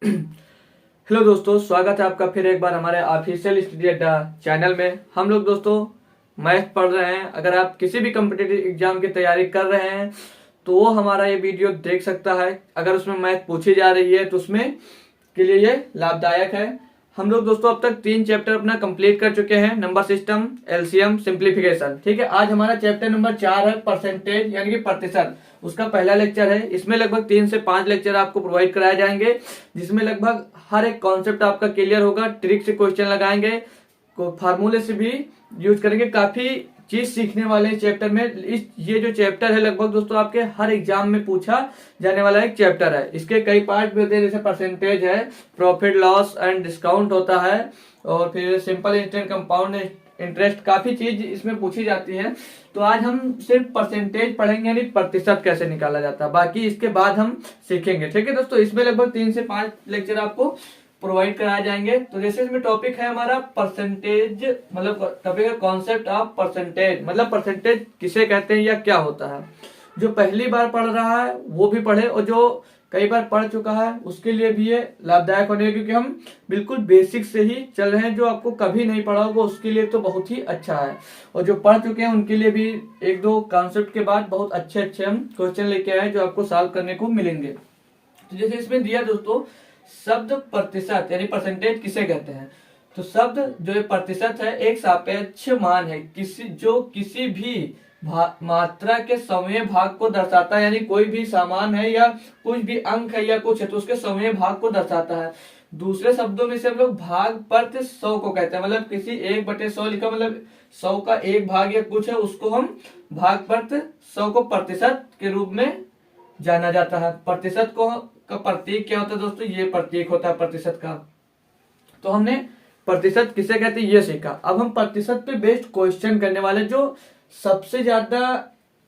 Hello दोस्तों, स्वागत है आपका फिर एक बार हमारे ऑफिशियल स्टडी अड्डा चैनल में। हम लोग दोस्तों मैथ पढ़ रहे हैं। अगर आप किसी भी कम्पिटिटिव एग्जाम की तैयारी कर रहे हैं तो वो हमारा ये वीडियो देख सकता है। अगर उसमें मैथ पूछी जा रही है तो उसमें के लिए ये लाभदायक है। हम लोग दोस्तों अब तक 3 चैप्टर अपना कंप्लीट कर चुके हैं, नंबर सिस्टम, एलसीएम, सिंप्लीफिकेशन। ठीक है, आज हमारा चैप्टर नंबर 4 है, परसेंटेज यानी कि प्रतिशत। उसका पहला लेक्चर है। इसमें लगभग 3 से 5 लेक्चर आपको प्रोवाइड कराए जाएंगे, जिसमें लगभग हर एक कॉन्सेप्ट आपका क्लियर होगा। ट्रिक से क्वेश्चन लगाएंगे, फार्मूले से भी यूज करेंगे। काफी चीज सीखने वाले चैप्टर में। ये जो चैप्टर है लगभग दोस्तों आपके हर एग्जाम में पूछा जाने वाला एक चैप्टर है। इसके कई पार्ट भी होते हैं, जैसे परसेंटेज है, प्रॉफिट लॉस एंड डिस्काउंट होता है, और फिर सिंपल इंस्टेंट कंपाउंड इंटरेस्ट, काफी चीज इसमें पूछी जाती है। तो आज हम सिर्फ परसेंटेज पढ़ेंगे, यानी प्रतिशत कैसे निकाला जाता है। बाकी इसके बाद हम सीखेंगे। ठीक है दोस्तों, इसमें लगभग 3 से 5 लेक्चर आपको प्रोवाइड कराए जाएंगे। तो जैसे इसमें टॉपिक है हमारा परसेंटेज, मतलब टॉपिक है कॉन्सेप्ट ऑफ परसेंटेज, मतलब परसेंटेज किसे कहते हैं या क्या होता है। जो पहली बार पढ़ रहा है वो भी पढ़े, और जो कई बार पढ़ चुका है उसके लिए भी ये लाभदायक होने, क्योंकि हम बिल्कुल बेसिक से ही चल रहे हैं। जो आपको कभी नहीं पढ़ा होगा उसके लिए तो बहुत ही अच्छा है, और जो पढ़ चुके हैं उनके लिए भी 1-2 कॉन्सेप्ट के बाद बहुत अच्छे अच्छे हम क्वेश्चन लेके आए जो आपको सॉल्व करने को मिलेंगे। तो जैसे इसमें दिया दोस्तों, शब्द प्रतिशत यानी परसेंटेज किसे कहते हैं। तो शब्द जो ये प्रतिशत है एक सापेक्ष मान है, किसी भी मात्रा के सौवें भाग को दर्शाता है। यानी कोई भी सामान है या कुछ भी अंक है या कुछ है तो उसके सौवें भाग को दर्शाता है। दूसरे शब्दों में से हम लोग भाग प्रति 100 को कहते हैं। मतलब किसी 1/100 लिखा, मतलब 100 का 1 भाग या कुछ है, उसको हम भाग प्रति 100 को प्रतिशत के रूप में जाना जाता है। प्रतिशत को का प्रतीक क्या होता है दोस्तों, ये प्रतीक होता है प्रतिशत का। तो हमने प्रतिशत किसे कहते हैं ये सीखा। अब हम प्रतिशत पे बेस्ड क्वेश्चन करने वाले। जो सबसे ज्यादा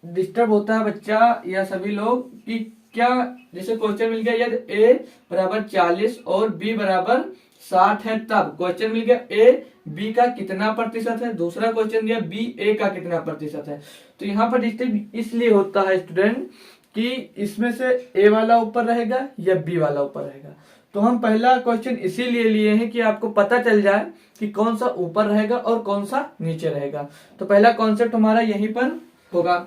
डिस्टर्ब होता है बच्चा या सभी लोग कि क्या, जैसे क्वेश्चन मिल गया यदि a बराबर 40 और b बराबर 60 है, तब क्वेश्चन मिल गया a b का कितना प्रतिशत है, दूसरा क्वेश्चन दिया b a का कितना प्रतिशत है। तो यहाँ पर डिस्टर्ब इसलिए होता है स्टूडेंट कि इसमें से ए वाला ऊपर रहेगा या बी वाला ऊपर रहेगा। तो हम पहला क्वेश्चन इसीलिए लिए हैं कि आपको पता चल जाए कि कौन सा ऊपर रहेगा और कौन सा नीचे रहेगा। तो पहला कॉन्सेप्ट हमारा यहीं पर होगा,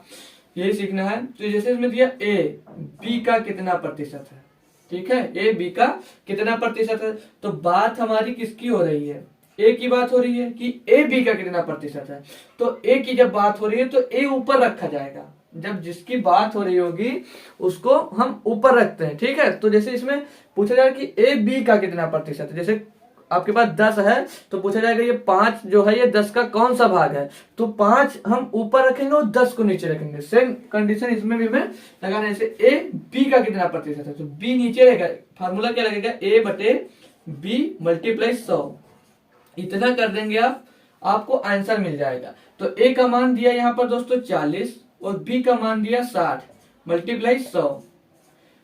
यही सीखना है। तो जैसे इसमें दिया ए बी का कितना प्रतिशत है, ठीक है, ए बी का कितना प्रतिशत है। तो बात हमारी किसकी हो रही है, ए की बात हो रही है कि ए बी का कितना प्रतिशत है। तो ए की जब बात हो रही है तो ए ऊपर रखा जाएगा। जब जिसकी बात हो रही होगी उसको हम ऊपर रखते हैं। ठीक है, तो जैसे इसमें पूछा जाएगा कि ए बी का कितना प्रतिशत है। जैसे आपके पास 10 है तो पूछा जाएगा ये 5 जो है ये 10 का कौन सा भाग है। तो 5 हम ऊपर रखेंगे और 10 को नीचे रखेंगे। सेम कंडीशन इसमें भी हमें लगाना है। जैसे ए बी का कितना प्रतिशत है तो बी नीचे रहेगा। फार्मूला क्या लगेगा, ए बटे बी मल्टीप्लाई 100। इतना कर देंगे आप, आपको आंसर मिल जाएगा। तो ए का मान दिया यहाँ पर दोस्तों 40 और बी का मान दिया 60 मल्टीप्लाई 100।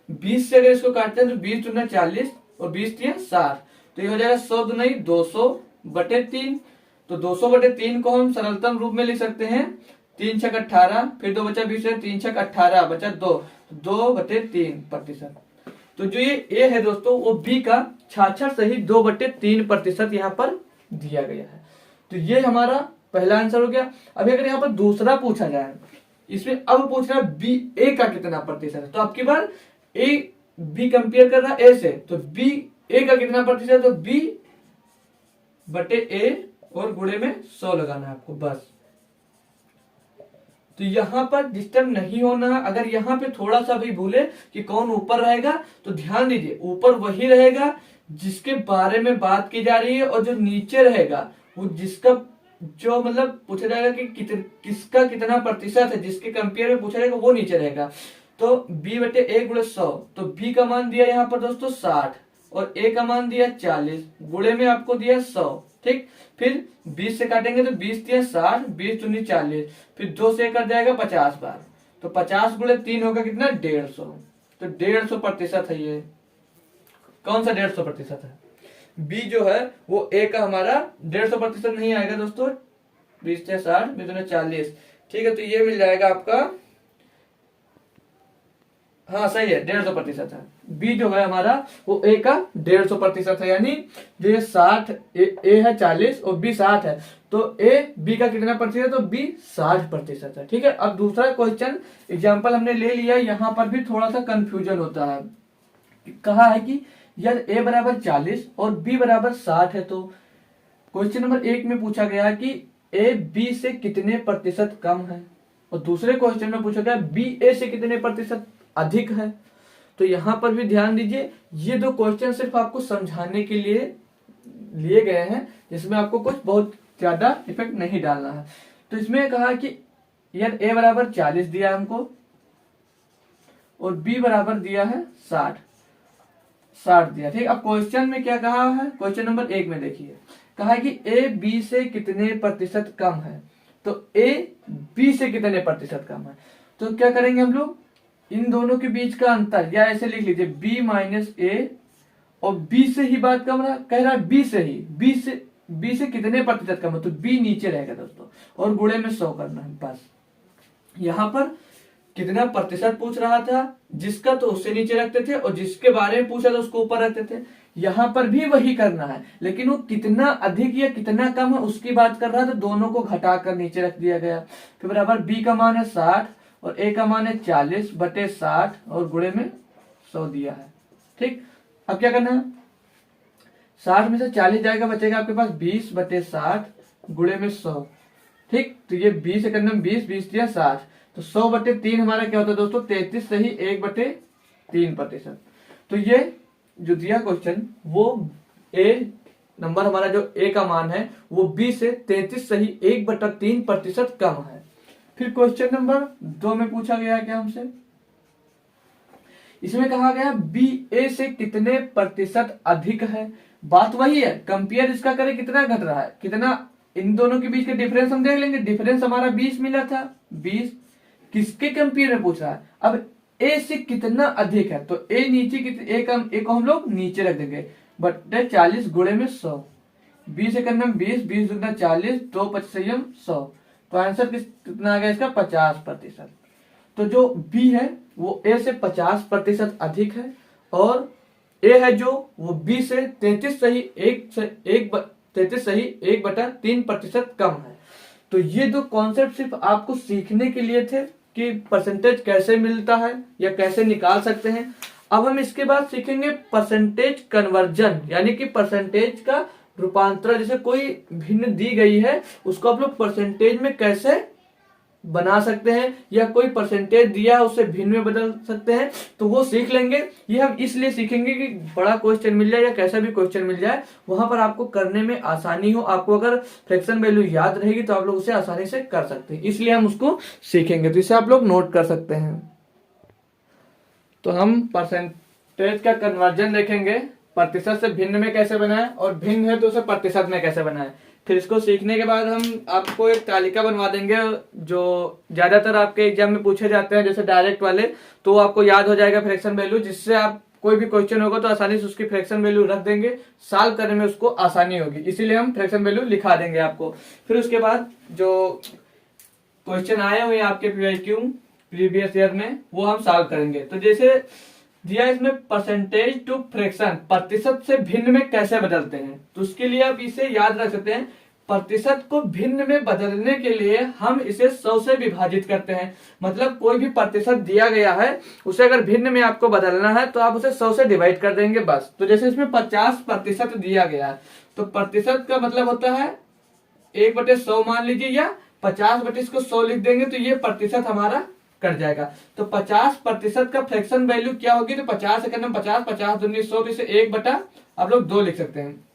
20 से अगर इसको काटते हैं तो 20 दूना 40 और 20 दिया 60, तो ये हो जाएगा 100 दूना 200 बटे 3। तो 200 बटे 3 को हम सरलतम रूप में लिख सकते हैं 3 छक 18, फिर 2 बचा 20 है, 3 छक 18 बचा 2 बटे 3 प्रतिशत। तो जो ये ए है दोस्तों वो बी का छाछठ सही 2 बटे 3 प्रतिशत यहाँ पर दिया गया है। तो ये हमारा पहला आंसर हो गया। अभी अगर यहाँ पर दूसरा पूछा जाए, इसमें अब पूछ रहा है बी ए का कितना प्रतिशत है। तो आपकी बार ए बी कंपेयर कर रहा है ए से, तो बी ए का कितना प्रतिशत है, तो बी बटे ए और गुणे में 100 लगाना है आपको बस। तो यहां पर डिस्टर्ब नहीं होना है। अगर यहाँ पे थोड़ा सा भी भूले कि कौन ऊपर रहेगा तो ध्यान दीजिए, ऊपर वही रहेगा जिसके बारे में बात की जा रही है, और जो नीचे रहेगा वो जिसका जो मतलब पूछा जाएगा कि किसका कितना प्रतिशत है, जिसके कंपेयर में पूछा जाएगा वो नीचे रहेगा। तो b बटे ए गुणे 100, तो b का मान दिया यहाँ पर दोस्तों 60 और a का मान दिया 40, गुणे में आपको दिया 100। ठीक, फिर 20 से काटेंगे तो 20 दिया 60, 20 दूनी 40, फिर 2 से कर जाएगा 50 बार, तो 50 गुणे 3 होगा कितना 150। तो 150 प्रतिशत है ये। कौन सा 150 प्रतिशत है, बी जो है वो ए का हमारा 150 प्रतिशत नहीं आएगा दोस्तों। 20 से 60 में 40, ठीक है, तो ये मिल जाएगा आपका हाँ सही है, 150% है। बी जो है हमारा वो ए का 150% है, यानी जो ये 60 ए है 40 और बी 60 है, तो ए बी का कितना प्रतिशत, तो बी 60% है। ठीक है, अब दूसरा क्वेश्चन एग्जाम्पल हमने ले लिया, यहाँ पर भी थोड़ा सा कंफ्यूजन होता है। कहा है कि यार ए बराबर 40 और बी बराबर 60 है, तो क्वेश्चन नंबर 1 में पूछा गया कि ए बी से कितने प्रतिशत कम है, और दूसरे क्वेश्चन में पूछा गया बी ए से कितने प्रतिशत अधिक है। तो यहां पर भी ध्यान दीजिए, ये दो क्वेश्चन सिर्फ आपको समझाने के लिए लिए गए हैं, जिसमें आपको कुछ बहुत ज्यादा इफेक्ट नहीं डालना है। तो इसमें कहा कि यार ए बराबर 40 दिया हमको और बी बराबर दिया है 60 दिया। ठीक, अब क्वेश्चन में क्या कहा है, क्वेश्चन नंबर 1 में देखिए, कहा है कि ए बी से कितने प्रतिशत कम है, तो ए बी से कितने प्रतिशत कम है। तो क्या करेंगे हम लोग, इन दोनों के बीच का अंतर, या ऐसे लिख लीजिए बी माइनस ए, और बी से ही बात कम रहा, कह रहा बी से ही, बी से कितने प्रतिशत कम है, तो बी नीचे रहेगा दोस्तों, और गुणे में 100 करना है बस। यहां पर कितना प्रतिशत पूछ रहा था, जिसका तो उससे नीचे रखते थे, और जिसके बारे में पूछा था उसको ऊपर रखते थे। यहां पर भी वही करना है, लेकिन वो कितना अधिक या कितना कम है उसकी बात कर रहा था, दोनों को घटाकर नीचे रख दिया गया। फिर बराबर बी का मान है 60 और ए का मान है 40/60 और गुणे में 100 दिया है। ठीक, अब क्या करना है, 60 में से 40 जाएगा, बचेगा आपके पास 20/60 गुणे में 100। ठीक, तो ये 20 से करना 20 दिया 60, तो 100/3 हमारा क्या होता है दोस्तों, 33 सही 1/3%। तो ये जो दिया क्वेश्चन, वो ए नंबर हमारा जो ए का मान है वो बी से 33 सही 1/3% कम है। फिर क्वेश्चन नंबर 2 में पूछा गया है क्या हमसे, इसमें कहा गया बी ए से कितने प्रतिशत अधिक है। बात वही है, कंपेयर इसका करें कितना घट रहा है, कितना इन दोनों के बीच के डिफरेंस हम देख लेंगे। डिफरेंस हमारा 20 मिला था, 20 किसके कंपेयर में पूछ रहा है। अब ए से कितना अधिक है, तो ए नीचे ए को हम लोग नीचे रख देंगे, बटे 40 गुणे में 100। 20 से करना 20 दुना 40, 2 5 100, तो आंसर कितना आ गया इसका 50%। तो जो बी है वो ए से 50% अधिक है, और ए है जो वो बी से 33 सही 1/3% कम है। तो ये दो कॉन्सेप्ट सिर्फ आपको सीखने के लिए थे कि परसेंटेज कैसे मिलता है या कैसे निकाल सकते हैं। अब हम इसके बाद सीखेंगे परसेंटेज कन्वर्जन, यानी कि परसेंटेज का रूपांतरण। जैसे कोई भिन्न दी गई है, उसको आप लोग परसेंटेज में कैसे बना सकते हैं, या कोई परसेंटेज दिया है उसे भिन्न में बदल सकते हैं, तो वो सीख लेंगे। ये हम इसलिए सीखेंगे कि बड़ा क्वेश्चन मिल जाए या कैसा भी क्वेश्चन मिल जाए, वहां पर आपको करने में आसानी हो। आपको अगर फ्रैक्शन वैल्यू याद रहेगी तो आप लोग उसे आसानी से कर सकते हैं, इसलिए हम उसको सीखेंगे। तो इसे आप लोग नोट कर सकते हैं। तो हम परसेंटेज का कन्वर्जन देखेंगे, प्रतिशत से भिन्न में कैसे बनाए, और भिन्न है तो उसे प्रतिशत में कैसे बनाए। फिर इसको सीखने के बाद हम आपको एक तालिका बनवा देंगे, जो ज्यादातर आपके एग्जाम में पूछे जाते हैं, जैसे डायरेक्ट वाले, तो आपको याद हो जाएगा फ्रैक्शन वैल्यू, जिससे आप कोई भी क्वेश्चन होगा तो आसानी से उसकी फ्रैक्शन वैल्यू रख देंगे, सॉल्व करने में उसको आसानी होगी, इसीलिए हम फ्रैक्शन वैल्यू लिखा देंगे आपको। फिर उसके बाद जो क्वेश्चन आए हुए आपके पीवाईक्यू प्रीवियस ईयर में, वो हम सॉल्व करेंगे। तो जैसे दिया इसमें परसेंटेज टू फ्रैक्शन, प्रतिशत से भिन्न में कैसे बदलते हैं, तो उसके लिए आप इसे याद रख सकते हैं। प्रतिशत को भिन्न में बदलने के लिए हम इसे 100 से विभाजित करते हैं। मतलब कोई भी प्रतिशत दिया गया है, उसे अगर भिन्न में आपको बदलना है तो आप उसे 100 से डिवाइड कर देंगे बस। तो जैसे इसमें 50% दिया गया है, तो प्रतिशत का मतलब होता है 1/100 मान लीजिए, या 50/100 लिख देंगे, तो ये प्रतिशत हमारा कट जाएगा। तो 50% का फ्रैक्शन वैल्यू क्या होगी, तो 50 से करना 50, 50 दूनी 100, तो इसे 1/, आप लोग 2 लिख सकते हैं।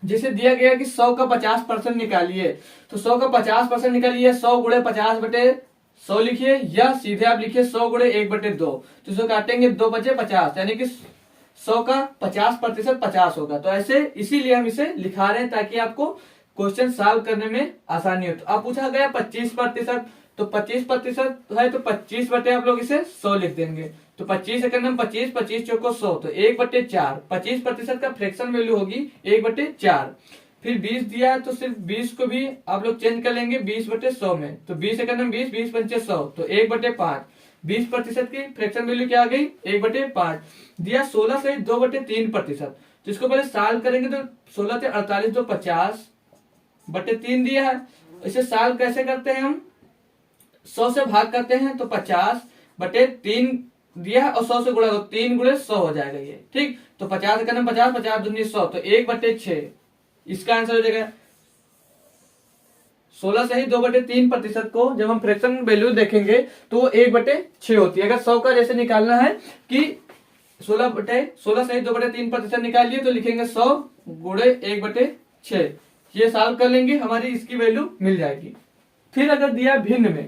जिसे दिया गया कि 100 का 50% निकालिए, तो 100 का 50% निकालिए, 100 गुणे 50/100 लिखिए, या सीधे आप लिखिए 100 गुणे 1/2, तो इसे काटेंगे 2 बचे 50, यानी कि 100 का 50% 50 होगा। तो ऐसे इसीलिए हम इसे लिखा रहे हैं, ताकि आपको क्वेश्चन सॉल्व करने में आसानी हो। तो अब पूछा गया 25%, तो 25% है तो 25 आप लोग इसे 100 लिख देंगे। तो 25 से करना 25, 25 चौको 100, तो 1/4। 25% का फ्रैक्शन वैल्यू होगी 1/4। फिर 20 दिया है, तो सिर्फ 20 को भी आप लोग चेंज कर लेंगे 20/100 में, तो 20 से करना 20, 20 पंचे 100, तो 1/5। 20% की फ्रैक्शन वैल्यू क्या आ गई 1/5 दिया। 16 से 2/3%, जिसको पहले साल करेंगे तो 16 से 48 2 50/3 दिया है। इसे साल कैसे करते हैं हम, 100 से भाग करते हैं तो 50/3 दिया है और 100 से गुणा, तो 3 गुणे 100 हो जाएगा ये। ठीक, तो 50 का 50, 50 दूनी 100, तो 1/6 इसका आंसर हो जाएगा। 16 से ही 2/3% को जब हम फ्रैक्शन वैल्यू देखेंगे तो वो 1/6 होती है। अगर 100 का जैसे निकालना है कि 16 से ही 2/3% निकालिए तो लिखेंगे 100 गुणे 1/6, ये सॉल्व कर लेंगे, हमारी इसकी वैल्यू मिल जाएगी। फिर अगर दिया भिन्न में,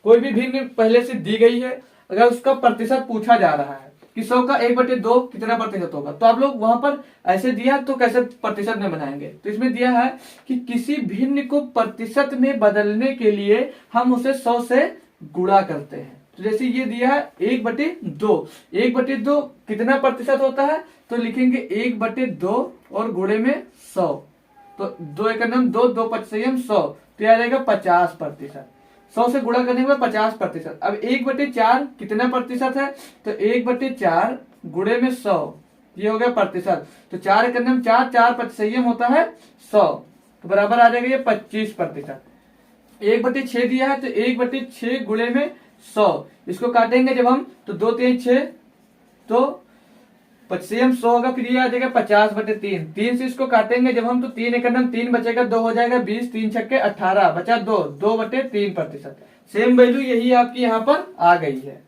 कोई भी भिन्न पहले से दी गई है, अगर उसका प्रतिशत पूछा जा रहा है कि 100 का 1/2 कितना प्रतिशत होगा, तो आप लोग वहां पर ऐसे दिया तो कैसे प्रतिशत में बनाएंगे। तो इसमें दिया है कि किसी भिन्न को प्रतिशत में बदलने के लिए हम उसे 100 से गुणा करते हैं। तो जैसे ये दिया है 1/2, 1/2 कितना प्रतिशत होता है, तो लिखेंगे 1/2 और गुणे में 100, तो 2 एक 2, 2 5 100, तो आ जाएगा 50%। 100 से गुणा करने के बाद 50%। अब 1/4 कितना प्रतिशत है, तो 1/4 गुणे में 100, ये हो गया प्रतिशत। तो 4 एक 4, 4 5 होता है 100, तो बराबर आ जाएगा ये 25%। 1/6 दिया है तो 1/6 गुणे में 100, इसको काटेंगे जब हम तो 2 3 6, तो 25 100 होगा, फिर ये आ जाएगा 50/3। 3 से इसको काटेंगे जब हम तो 3 एक 3 बचेगा, 2 हो जाएगा 20, 3 छक्के 18, बचा 2, 2/3%। सेम वैल्यू यही आपकी यहाँ पर आ गई है।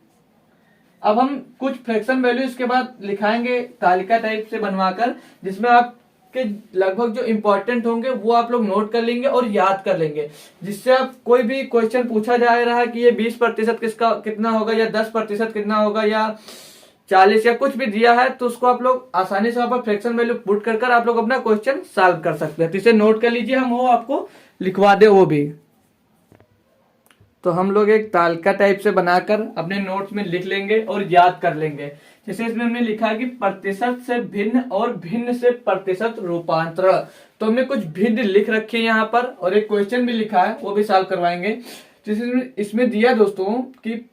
अब हम कुछ फ्रैक्शन वैल्यू इसके बाद लिखाएंगे तालिका टाइप से बनवाकर, जिसमें आपके लगभग जो इंपॉर्टेंट होंगे वो आप लोग नोट कर लेंगे और याद कर लेंगे, जिससे आप कोई भी क्वेश्चन पूछा जा रहा है कि ये 20% किसका कितना होगा, या 10% कितना होगा, या 40 या कुछ भी दिया है, तो उसको आप लोग आसानी से वहां पर फ्रैक्शन वैल्यू पुट कर आप लोग अपना क्वेश्चन सॉल्व कर सकते हैं। तो इसे नोट कर लीजिए, हम वो आपको लिखवा दे वो भी। तो हम लोग एक तालिका टाइप से बनाकर अपने नोट्स में लिख लेंगे और याद कर लेंगे। जैसे इसमें हमने लिखा है कि प्रतिशत से भिन्न और भिन्न से प्रतिशत रूपांतरण, तो हमने कुछ भिन्न लिख रखे हैं यहाँ पर, और एक क्वेश्चन भी लिखा है वो भी सॉल्व करवाएंगे। जैसे इसमें दिया दोस्तों कि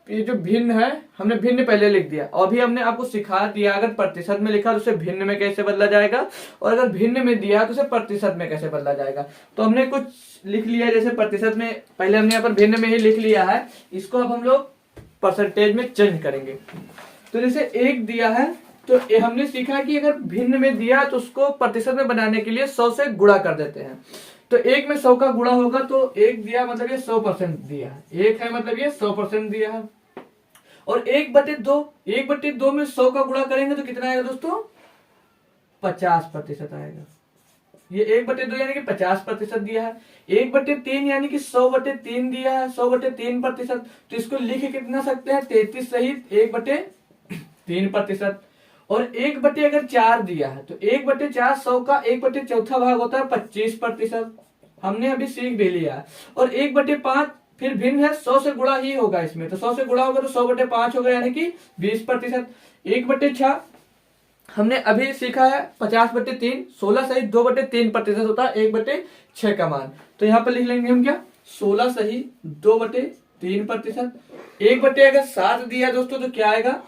ये जो भिन्न है, हमने भिन्न पहले लिख दिया, और भी हमने आपको सिखा दिया अगर प्रतिशत में लिखा तो उसे भिन्न में कैसे बदला जाएगा, और अगर भिन्न में दिया तो उसे प्रतिशत में कैसे बदला जाएगा। तो हमने कुछ लिख लिया, जैसे प्रतिशत में पहले हमने यहाँ पर भिन्न में ही लिख लिया है, इसको अब हम लोग परसेंटेज में चेंज करेंगे। तो जैसे 1 दिया है, तो हमने सीखा कि अगर भिन्न में दिया तो उसको प्रतिशत में बनाने के लिए 100 से गुणा कर देते हैं। तो 1 में 100 का गुणा होगा, तो 1 दिया मतलब ये 100% दिया है, 1 है मतलब ये 100% दिया है। और 1/2 में 100 का गुणा करेंगे तो कितना आएगा दोस्तों, 50% आएगा। ये 1/2 यानी कि 50% दिया है। 1/3 यानी कि 100/3 दिया है, 100/3%, तो इसको लिख कितना सकते हैं, 33 सहित 1/3%। और 1/4 दिया है, तो 1/4 100 का 1/4 भाग होता है 25%, हमने अभी सीख भी लिया। और 1/5 फिर भिन्न है, 100 से गुणा ही होगा इसमें, तो 100 से गुणा होगा तो 100/5 होगा, यानी कि 20%। 1/6 हमने अभी सीखा है 50/3, 16 सही 2/3% होता है 1/6 का मान। तो यहाँ पर लिख लेंगे हम क्या, 16 सही 2/3%। 1/7 दिया दोस्तों तो क्या आएगा,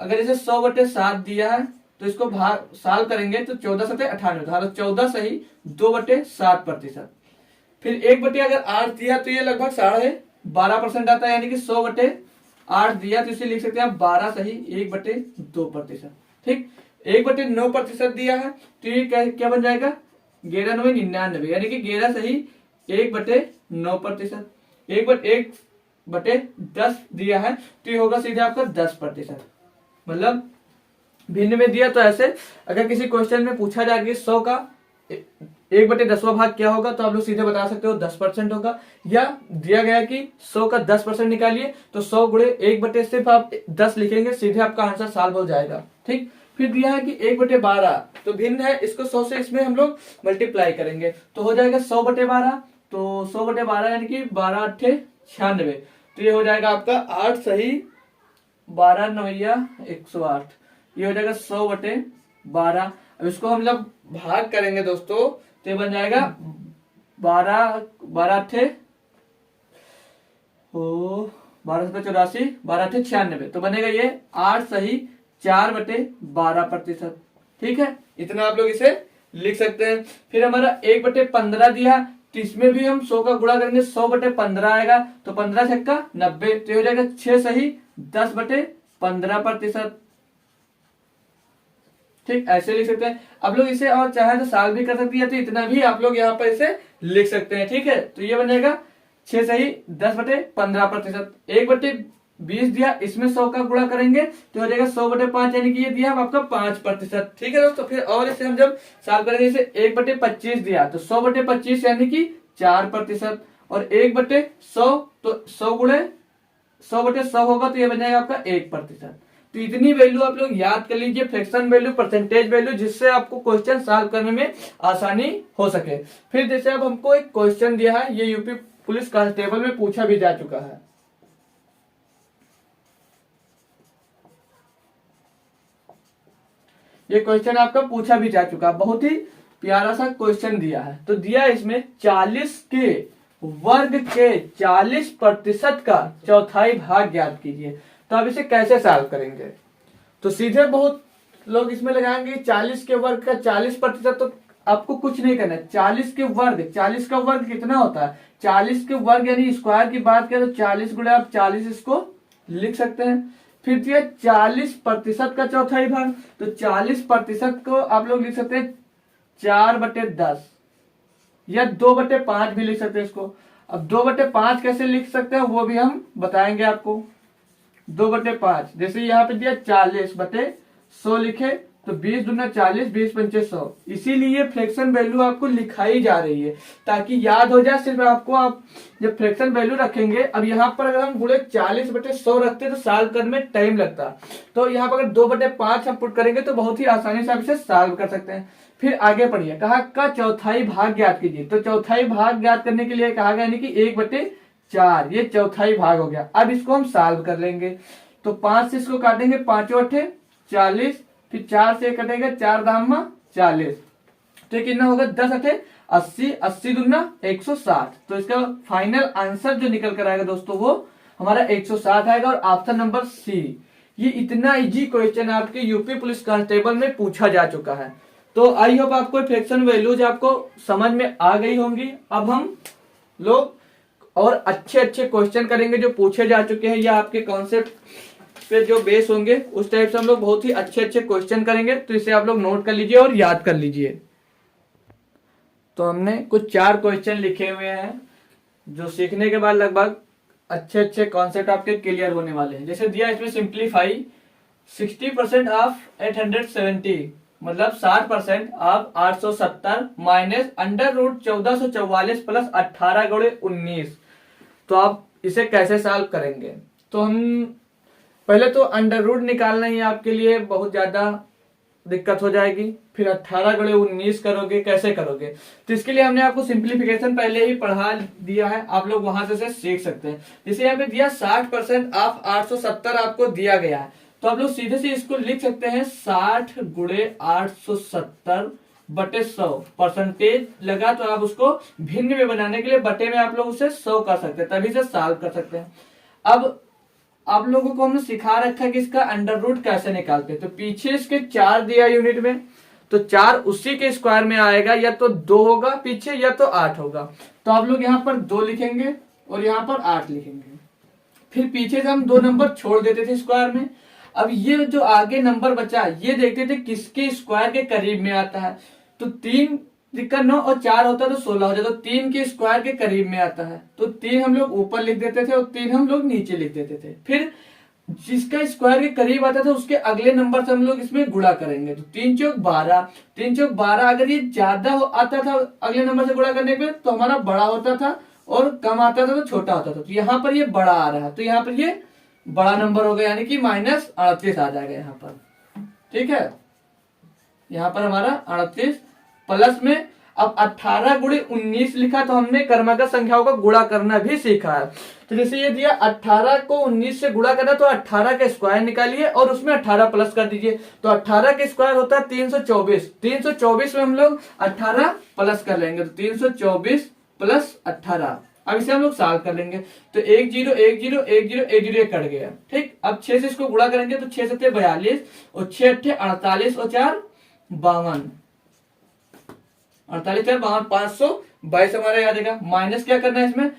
अगर इसे 100/7 दिया है तो इसको भाग साल करेंगे तो 14 7 98, 14 सही 2/7%। फिर 1/8 दिया तो ये लगभग 12.5% आता है, यानी कि 100/8 दिया तो इसे लिख सकते हैं 12 सही 1/2%। ठीक, 1/9% दिया है तो ये क्या बन जाएगा, 11 9 99, यानी कि 11 सही 1/9%। 1/10 दिया है तो ये होगा सीधे आपका 10%। मतलब भिन्न में दिया तो ऐसे, अगर किसी क्वेश्चन में पूछा जाए कि 100 का 1/10वां भाग क्या होगा, तो आप लोग सीधे बता सकते हो 10% होगा। या दिया गया कि 100 का 10% निकालिए, तो 100 गुणे 1/10 सिर्फ आप 10 लिखेंगे, सीधे आपका आंसर सॉल्व हो जाएगा। ठीक, फिर दिया है कि 1/12, तो भिन्न है, इसको 100 से इसमें हम लोग मल्टीप्लाई करेंगे तो हो जाएगा 100/12, तो 100/12 यानी कि 12 8 96, तो ये हो जाएगा आपका 8 सही 12 9 108, ये हो जाएगा 100/12। अब इसको हम लोग भाग करेंगे दोस्तों, तो ये बन जाएगा 12 8 हो 1284, 12×8 = 96। तो बनेगा ये 8 सही 4/12%। ठीक है, इतना आप लोग इसे लिख सकते हैं। फिर हमारा 1/15 दिया, तो इसमें भी हम 100 का गुणा करेंगे, 100/15 आएगा, तो 15×6 = 90, तो हो जाएगा 6 सही 10/15%। ठीक, ऐसे लिख सकते हैं। आप लोग इसे और चाहे तो साल भी कर सकती है, तो इतना भी आप लोग यहाँ पर इसे लिख सकते हैं। ठीक है, तो ये बनेगा 6 सही 10/15%। 1/20 दिया, इसमें 100 का गुणा करेंगे तो हो जाएगा 100/5, यानी कि ये दिया आपका 5%। ठीक है दोस्तों, फिर और इसे हम जब साल करेंगे, इसे 1/25 दिया, तो 100/25 यानी कि 4%, और 1/100 तो 100 गुणे 100/100 होगा, तो ये बन जाएगा आपका 1%। तो इतनी वैल्यू आप लोग याद कर लीजिए, फ्रैक्शन वैल्यू, परसेंटेज वैल्यू, जिससे आपको क्वेश्चन सॉल्व करने में आसानी हो सके। फिर जैसे अब हमको एक क्वेश्चन दिया है, ये यूपी पुलिस कांस्टेबल में पूछा भी जा चुका है। ये क्वेश्चन आपका पूछा भी जा चुका है, बहुत ही प्यारा सा क्वेश्चन दिया है। तो दिया इसमें 40 के वर्ग के 40% का चौथाई भाग ज्ञात कीजिए। तो अब इसे कैसे सॉल्व करेंगे? तो सीधे बहुत लोग इसमें लगाएंगे 40 के वर्ग का 40%, तो आपको कुछ नहीं करना है। 40 के वर्ग, 40 का वर्ग कितना होता है? 40 के वर्ग यानी स्क्वायर की बात करें तो 40 गुणे आप 40 इसको लिख सकते हैं। फिर दिया 40% का चौथाई भाग, तो 40% को आप लोग लिख सकते हैं 4/10 या 2/5 भी लिख सकते हैं इसको। अब 2/5 कैसे लिख सकते हैं वो भी हम बताएंगे आपको। 2/5 जैसे यहाँ पे दिया 40/100 लिखे, तो 20 दूना 40, 20×5 100। इसीलिए फ्रैक्शन वैल्यू आपको लिखाई जा रही है ताकि याद हो जाए। सिर्फ आपको, आप जब फ्रैक्शन वैल्यू रखेंगे, अब यहाँ पर अगर हम गुणे 40/100 रखते तो सॉल्व करने में टाइम लगता, तो यहाँ पर अगर 2/5 हम पुट करेंगे तो बहुत ही आसानी से आप इसे सॉल्व कर सकते हैं। फिर आगे पढ़िए, कहा का चौथाई भाग ज्ञात कीजिए। तो चौथाई भाग ज्ञात करने के लिए कहा गया, यानी कि 1/4, ये चौथाई भाग हो गया। अब इसको हम सॉल्व कर लेंगे, तो 5 से इसको काटेंगे, 5×8 = 40, फिर 4 से कटेगा, 4 दाम 40, तो कितना होगा 10×8 = 80, 80 दूना 160। तो इसका फाइनल आंसर जो निकल कर आएगा दोस्तों वो हमारा 160 आएगा, और ऑप्शन नंबर सी। ये इतना इजी क्वेश्चन आपके यूपी पुलिस कांस्टेबल में पूछा जा चुका है। तो आई होप आपको फ्रैक्शन वैल्यूज आपको समझ में आ गई होंगी। अब हम लोग और अच्छे अच्छे क्वेश्चन करेंगे जो पूछे जा चुके हैं, या आपके कॉन्सेप्ट पे जो बेस होंगे उस टाइप से हम लोग बहुत ही अच्छे अच्छे क्वेश्चन करेंगे। तो इसे आप लोग नोट कर लीजिए और याद कर लीजिए। तो हमने कुछ 4 क्वेश्चन लिखे हुए हैं जो सीखने के बाद लगभग अच्छे अच्छे कॉन्सेप्ट आपके क्लियर होने वाले हैं। जैसे दिया इसमें सिंप्लीफाई 60% ऑफ 870, मतलब 60% ऑफ 870 माइनस √1444 प्लस 18×19। तो आप इसे कैसे सॉल्व करेंगे? तो हम पहले तो √ निकालना ही आपके लिए बहुत ज्यादा दिक्कत हो जाएगी। फिर 18×19 करोगे, कैसे करोगे? तो इसके लिए हमने आपको सिंप्लीफिकेशन पहले ही पढ़ा दिया है, आप लोग वहां से सीख सकते हैं। जैसे यहाँ पे दिया 60% ऑफ 870 आपको दिया गया है, तो आप लोग सीधे से इसको लिख सकते हैं 60 × 870/100। परसेंटेज लगा तो आप उसको भिन्न में बनाने के लिए बटे में आप लोग उसे 100 कर सकते हैं, तभी से सॉल्व कर सकते हैं। अब आप लोगों को हमने सिखा रखा है कि इसका √ कैसे निकालते हैं। तो पीछे इसके 4 दिया यूनिट में, तो 4 उसी के स्क्वायर में आएगा, या तो 2 होगा पीछे या तो 8 होगा। तो आप लोग यहाँ पर 2 लिखेंगे और यहाँ पर 8 लिखेंगे। फिर पीछे से हम 2 नंबर छोड़ देते थे स्क्वायर में। अब ये जो आगे नंबर बचा ये देखते थे किसके स्क्वायर के करीब में आता है। तो 3 9 और 4 होता तो 16 हो जाता, तो 3 के स्क्वायर के करीब में आता है, तो 3 हम लोग ऊपर लिख देते थे और 3 हम लोग नीचे लिख देते थे। फिर जिसका स्क्वायर के करीब आता था उसके अगले नंबर से हम लोग इसमें गुणा करेंगे। तो 3 चौक 12, 3 चौक 12 अगर ये ज्यादा आता था अगले नंबर से गुणा करने पे तो हमारा बड़ा होता था, और कम आता था तो छोटा होता था। तो यहाँ पर ये बड़ा आ रहा है, तो यहाँ पर ये बड़ा नंबर हो गया, यानी कि -38 आ जाएगा यहाँ पर। ठीक है, यहाँ पर हमारा 38 प्लस में अब 18×19 लिखा, तो हमने क्रमागत संख्याओं का गुणा करना भी सीखा है। तो जैसे ये दिया 18 को 19 से गुणा करना, तो 18 का स्क्वायर निकालिए और उसमें 18 प्लस कर दीजिए। तो 18 का स्क्वायर होता है 324, 324 में हम लोग 18 प्लस कर लेंगे, तो 324 + 18 अब इसे हम लोग सॉल्व कर लेंगे। तो 1 0 1 0 1 0 1 0 कट गया। ठीक, अब 6 से इसको गुणा करेंगे तो 6 7 42 और 6 8 48 और 4 52, 48 4 52, 522 हमारा याद आएगा। माइनस क्या करना है इसमें,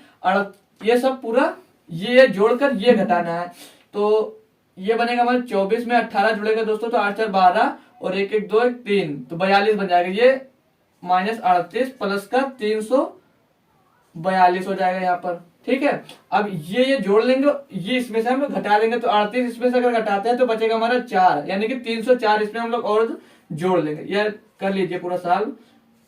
ये सब पूरा ये जोड़कर ये घटाना है। तो ये बनेगा हमारे 24 में 18 जुड़ेगा दोस्तों, तो 8 4 12 और 1 1 2 1 3, तो 42 बन जाएगा। ये माइनस 38 प्लस का 342 हो जाएगा यहाँ पर। ठीक है, अब ये जोड़ लेंगे, ये इसमें से हम लोग घटा लेंगे, तो 38 इसमें से अगर घटाते हैं तो बचेगा हमारा 4, यानी कि 304 इसमें हम लोग और जोड़ लेंगे। यह कर लीजिए पूरा साल,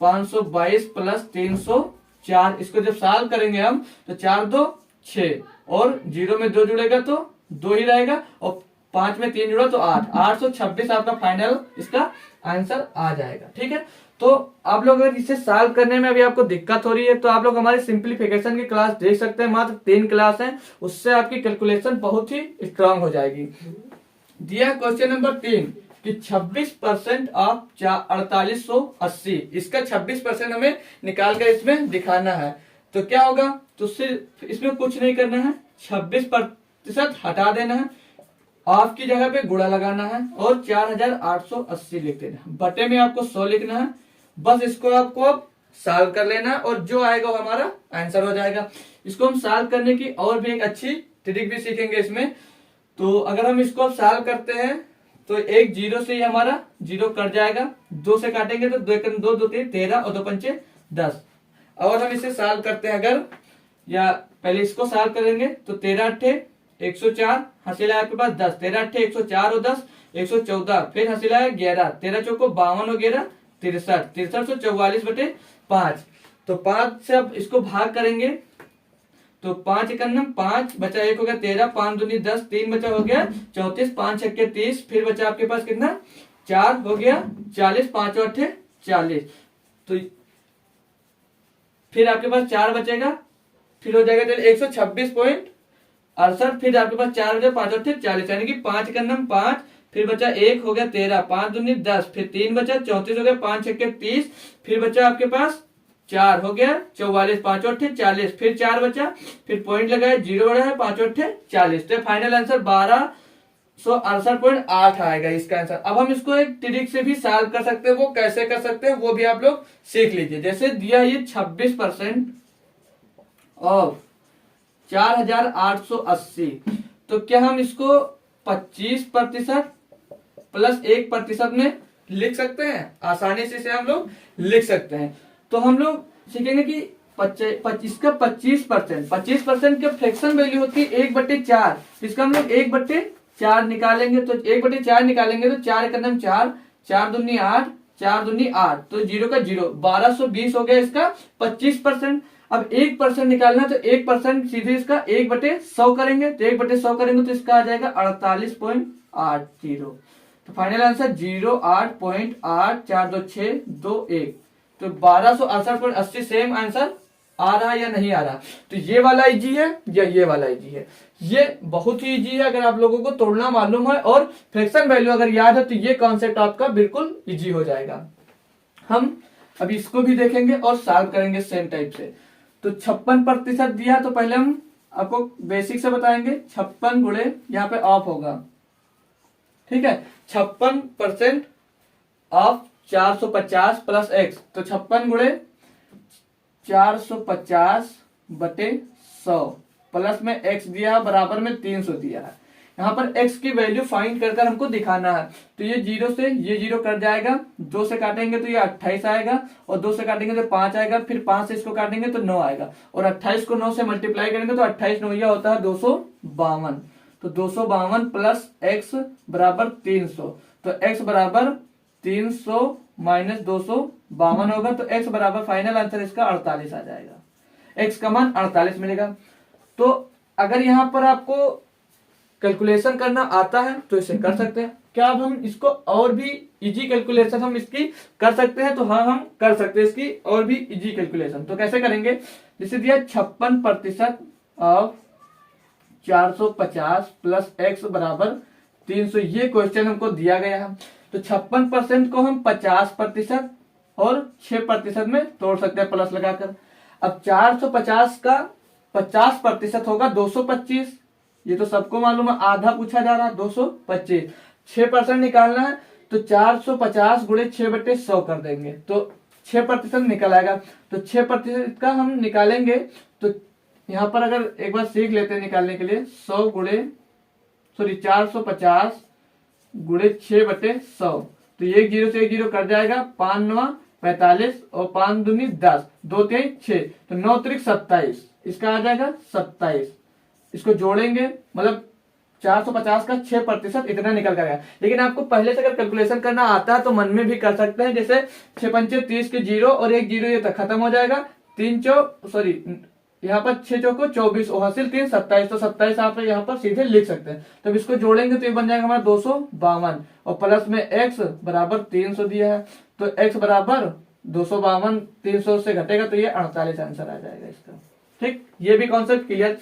522 प्लस 304, इसको जब साल करेंगे हम तो 4 2 6 और 0 में 2 जुड़ेगा तो 2 ही रहेगा, और 5 में 3 जुड़ा तो 8, 826 आपका फाइनल इसका आंसर आ जाएगा। ठीक है, तो आप लोग अगर इसे सॉल्व करने में अभी आपको दिक्कत हो रही है तो आप लोग हमारे सिंप्लीफिकेशन की क्लास देख सकते हैं, मात्र 3 क्लास है, उससे आपकी कैलकुलेशन बहुत ही स्ट्रांग हो जाएगी। दिया क्वेश्चन नंबर 3 कि 26% ऑफ 4880, इसका 26% हमें निकाल कर इसमें दिखाना है। तो क्या होगा, तो सिर्फ इसमें कुछ नहीं करना है, 26% हटा देना है, ऑफ की जगह पे गुणा लगाना है और 4880 लिख देना है, बटे में आपको 100 लिखना है। बस इसको आपको अब सॉल्व कर लेना और जो आएगा वो हमारा आंसर हो जाएगा। इसको हम सॉल्व करने की और भी एक अच्छी ट्रिक भी सीखेंगे इसमें। तो अगर हम इसको अब सॉल्व करते हैं तो एक 0 से ही हमारा 0 कट जाएगा, 2 से काटेंगे तो 2 2 2 3 13 और 2 5 10। और हम इसे सॉल्व करते हैं अगर, या पहले इसको सॉल्व करेंगे तो 13 8 104, हंसी लाया आपके पास 10, 13 8 104 और 10 114, फिर हंसी लाया 11, 13 चौको 52 और 11 63, 6344 बटे 5। तो 5 से अब इसको भाग करेंगे तो 5 51 5 बचा, 1 हो गया 13, 5 दूनी 10, 3 बचा हो गया 34, 5 छक्के 30, फिर बचा आपके पास कितना 4 हो गया 40, 5 और 8 40, तो फिर आपके पास 4 बचेगा, फिर हो जाएगा 126.68, फिर आपके पास 4 बचा, 5 और 40, यानी कि 5 का नम 5, फिर बचा 1 हो गया 13, 5 दूनी 10, फिर 3 बचा 34 हो गया, 5 छक्के 30, फिर बचा आपके पास 4 हो गया 44, 5 और 40, फिर 4 बचा, फिर पॉइंट लगाया 0 बढ़ा है 5 और 40, तो फाइनल आंसर 1268.8 आएगा इसका आंसर। अब हम इसको एक ट्रिक से भी सॉल्व कर सकते हैं, वो कैसे कर सकते हैं वो भी आप लोग सीख लीजिए। जैसे दिया ये 26% ऑफ 4880, तो क्या हम इसको 25% प्लस 1% में लिख सकते हैं? आसानी से इसे हम लोग लिख सकते हैं। तो हम लोग सीखेंगे कि इसका 25% का फ्रैक्शन वैल्यू होती है 1/4, इसका हम लोग 1/4 निकालेंगे, तो 1/4 निकालेंगे तो 4 का नाम 4, 4 दूनी 8, 4 दूनी 8, तो 0 का 0, 1220 हो गया इसका 25%। अब 1% निकालना, तो 1% सीधे इसका 1/100 करेंगे, तो 1/100 करेंगे तो इसका आ जाएगा 48.80, तो फाइनल आंसर 08.84261, तो 1268.80 सेम आंसर आ रहा है या नहीं आ रहा? तो ये वाला इजी है या ये वाला इजी है? ये बहुत ही इजी है अगर आप लोगों को तोड़ना मालूम है और फ्रैक्शन वैल्यू अगर याद है तो ये कॉन्सेप्ट आपका बिल्कुल इजी हो जाएगा। हम अभी इसको भी देखेंगे और सॉल्व करेंगे सेम टाइप से। तो 56% दिया, तो पहले हम आपको बेसिक से बताएंगे। 56 गुणे यहाँ पे ऑफ होगा, ठीक है, 56% ऑफ 450 प्लस एक्स, तो 56 गुणे 450 बटे 100 प्लस में x दिया बराबर में 300 दिया है। यहाँ पर x की वैल्यू फाइंड कर हमको दिखाना है। तो ये 0 से ये 0 कट जाएगा, 2 से काटेंगे तो ये 28 आएगा, और 2 से काटेंगे तो 5 आएगा, फिर 5 से इसको काटेंगे तो 9 आएगा, और 28 को 9 से मल्टीप्लाई करेंगे तो 28 9 यह होता है 252, तो 252 प्लस x बराबर 300, तो x बराबर 300 माइनस 252 होगा, तो x बराबर फाइनल आंसर इसका 48 आ जाएगा। x का मान 48 मिलेगा। तो अगर यहाँ पर आपको कैलकुलेशन करना आता है तो इसे कर सकते हैं। क्या अब हम इसको और भी इजी कैलकुलेशन हम इसकी कर सकते हैं? तो हाँ, हम कर सकते हैं इसकी और भी इजी कैलकुलेशन। तो कैसे करेंगे? जैसे दिया 56% ऑफ 450 प्लस x बराबर 300, ये क्वेश्चन हमको दिया गया है। तो 56% को हम 50% और 6% में तोड़ सकते हैं प्लस लगाकर। अब 450 का 50% होगा 225। ये तो सबको मालूम है, आधा पूछा जा रहा है 225। 6% निकालना है तो 450 गुणे 6/100 कर देंगे तो 6% निकल आएगा। तो 6% का हम निकालेंगे तो यहाँ पर अगर एक बार सीख लेते हैं निकालने के लिए, 450 गुणे 6/100, तो ये 1 0 से 1 0 कट जाएगा, 5 9 45 और 5 दूनी 10, 2 3 6, तो 9 3 27, इसका आ जाएगा 27। इसको जोड़ेंगे मतलब 450 का 6% इतना निकल कर गया। लेकिन आपको पहले से अगर कैलकुलेशन करना आता है तो मन में भी कर सकते हैं, जैसे 6 पंचे 30 के 0 और 1 0 ये तक खत्म हो जाएगा। 3 चौ सॉरी यहाँ पर 6 चौको 24 और हासिल 3 27, तो 27 आप यहाँ पर सीधे लिख सकते हैं। तो इसको जोड़ेंगे तो ये बन जाएगा हमारा 252 और प्लस में x बराबर 300 दिया है, तो x बराबर 252, 300 से घटेगा तो ये 48 आंसर आ जाएगा इसका। ठीक, ये भी कॉन्सेप्ट क्लियर।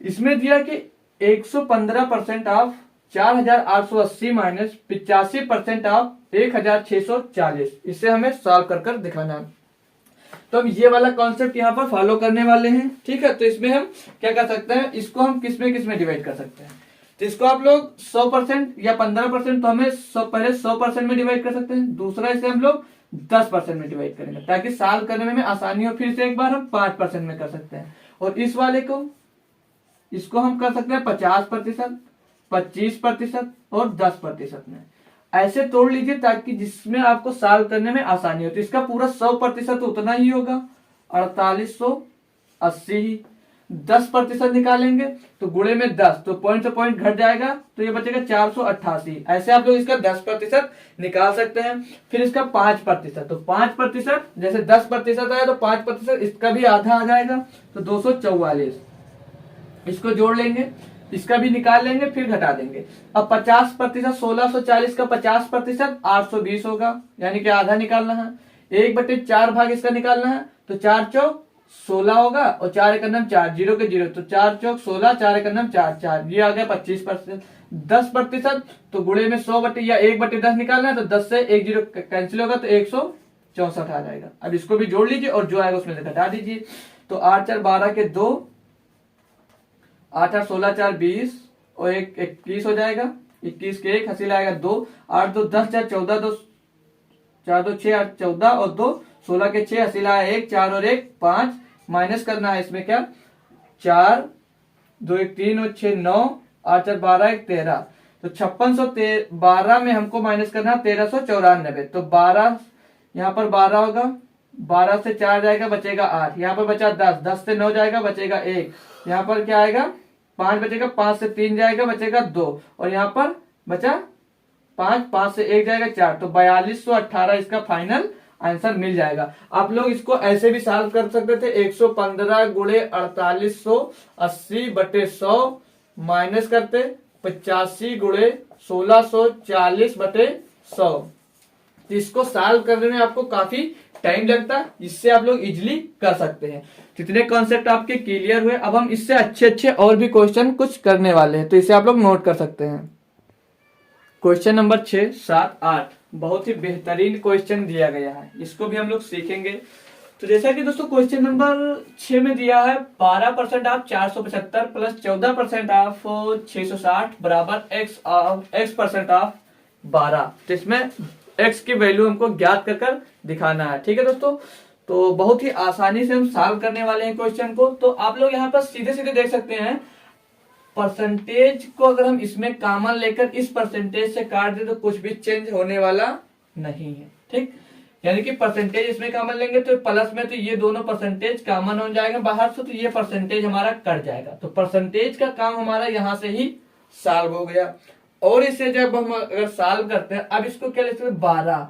इसमें दिया कि 115% ऑफ 4880 माइनस 85% ऑफ 1640, इसे हमें सॉल्व कर दिखाना है। तो हम ये वाला कॉन्सेप्ट यहाँ पर फॉलो करने वाले हैं। ठीक है, तो इसमें हम क्या कर सकते हैं, इसको हम किस में डिवाइड कर सकते हैं। तो इसको आप लोग 100% या 15%, तो हमें पहले 100% में डिवाइड कर सकते हैं, दूसरा इसे हम लोग 10% में डिवाइड करेंगे ताकि सॉल्व करने में हमें आसानी हो। फिर से एक बार हम 5% में कर सकते हैं, और इस वाले को इसको हम कर सकते हैं 50%, 25% और 10% में। ऐसे तोड़ लीजिए ताकि जिसमें आपको सॉल्व करने में आसानी हो। तो इसका पूरा 100% उतना ही होगा, 4880 ही। 10% निकालेंगे तो गुणे में 10, तो पॉइंट से पॉइंट घट जाएगा, तो ये बचेगा 488। ऐसे आप लोग इसका 10% निकाल सकते हैं। फिर इसका 5%, तो 5% जैसे 10% आया तो 5% इसका भी आधा आ जाएगा, तो 244। इसको जोड़ लेंगे, इसका भी निकाल लेंगे, फिर घटा देंगे। अब 50%, 1640 का 50% 820 होगा, यानी कि आधा निकालना है। 1/4 भाग इसका निकालना है, तो 4 चौक 16 होगा और 4 एक 4, 0 के 0, तो 4 चौक 16, 4 एक 4 4, ये आ गया 25%। 10% तो गुणे में 100 या 1/10 निकालना है, तो 10 से 1 0 कैंसिल होगा, तो 164 आ जाएगा। अब इसको भी जोड़ लीजिए और जो आएगा उसमें से घटा दीजिए। तो 8 4 12 के 2, 8 8 16 4 20 और 1 21 हो जाएगा। 21 के 1 हासिल आएगा 2, 8 2 10 4 14, 2 4 2 6 8 14 और 2 16 के 6 हासिल आया 1, 4 और 1 5, माइनस करना है इसमें क्या, 4 2 1 3 और 6 9, 8 4 12 1 13, तो 5612 में हमको माइनस करना है 1394। तो 12 यहाँ पर 12 होगा, 12 से 4 जाएगा बचेगा 8, यहाँ पर बचा 10, 10 से 9 जाएगा बचेगा 1, यहाँ पर क्या आएगा 5 बचेगा, 5 से 3 जाएगा बचेगा 2, और यहाँ पर बचा 5, 5 से 1 जाएगा 4, तो 4218 इसका फाइनल आंसर मिल जाएगा। आप लोग इसको ऐसे भी सॉल्व कर सकते थे, 115 गुणे 4880/100 माइनस करते 85 गुणे 1640/100। इसको सॉल्व करने में आपको काफी टाइम लगता है, इससे आप लोग इजिली कर सकते हैं। कितने कॉन्सेप्ट आपके क्लियर हुए। अब हम इससे अच्छे और भी क्वेश्चन कुछ करने वाले हैं, तो इसे आप लोग नोट कर सकते हैं। क्वेश्चन नंबर 6 7 8 बहुत ही बेहतरीन क्वेश्चन दिया गया है, इसको भी हम लोग सीखेंगे। तो जैसा कि दोस्तों क्वेश्चन नंबर 6 में दिया है 12% ऑफ 475 प्लस 14% ऑफ 660 बराबर x% ऑफ 12। तो इसमें x की वैल्यू हमको ज्ञात कर दिखाना है। ठीक है दोस्तों, तो बहुत ही आसानी से हम सॉल्व करने वाले हैं क्वेश्चन को। तो आप लोग यहाँ पर सीधे सीधे देख सकते हैं, परसेंटेज को अगर हम इसमें कॉमन लेकर इस परसेंटेज से काट दे तो कुछ भी चेंज होने वाला नहीं है। ठीक, यानी कि परसेंटेज इसमें कॉमन लेंगे तो प्लस में तो ये दोनों परसेंटेज कॉमन हो जाएगा बाहर से, तो ये परसेंटेज हमारा कट जाएगा। तो परसेंटेज का काम हमारा यहाँ से ही सॉल्व हो गया। और इसे जब हम अगर सॉल्व करते हैं, अब इसको क्या लेते हैं 12,